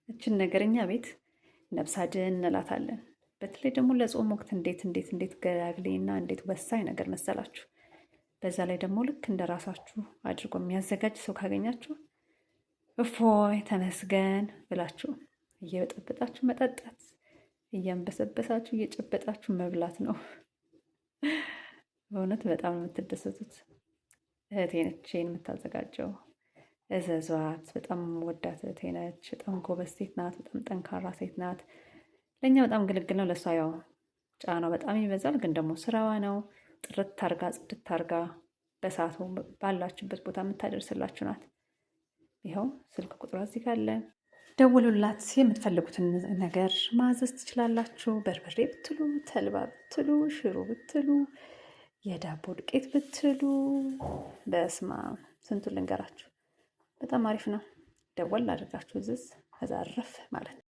እችን ነገር እኛ ቤት ነፍስ አድን እንላታለን። በተለይ ደግሞ ለጾም ወቅት እንዴት ገላግሌና እንዴት ወሳኝ ነገር መሰላችሁ። በዛ ላይ ደግሞ ልክ እንደ ራሳችሁ አድርጎ የሚያዘጋጅ ሰው ካገኛችሁ እፎይ ተመስገን ብላችሁ እየበጠበጣችሁ መጠጣት፣ እያንበሰበሳችሁ እየጨበጣችሁ መብላት ነው። በእውነት በጣም ነው የምትደሰቱት። እህቴ ነች ይሄን የምታዘጋጀው። እዘዟት። በጣም ወዳት እህቴ ነች። በጣም ጎበዝ ሴት ናት። በጣም ጠንካራ ሴት ናት። ለእኛ በጣም ግልግል ነው። ለእሷ ያው ጫናው በጣም ይበዛል፣ ግን ደግሞ ስራዋ ነው። ጥርት ታርጋ ጽድት ታርጋ በሰዓቱ ባላችሁበት ቦታ የምታደርስላችሁ ናት። ይኸው ስልክ ቁጥሯ እዚህ ጋር አለ። ደውሉላት። የምትፈልጉትን ነገር ማዘዝ ትችላላችሁ። በርበሬ ብትሉ፣ ተልባ ብትሉ፣ ሽሮ ብትሉ፣ የዳቦ ዱቄት ብትሉ፣ በስማ ስንቱን ልንገራችሁ። በጣም አሪፍ ነው። ደወል አድርጋችሁ እዝዝ፣ ከዛ አረፍ ማለት ነው።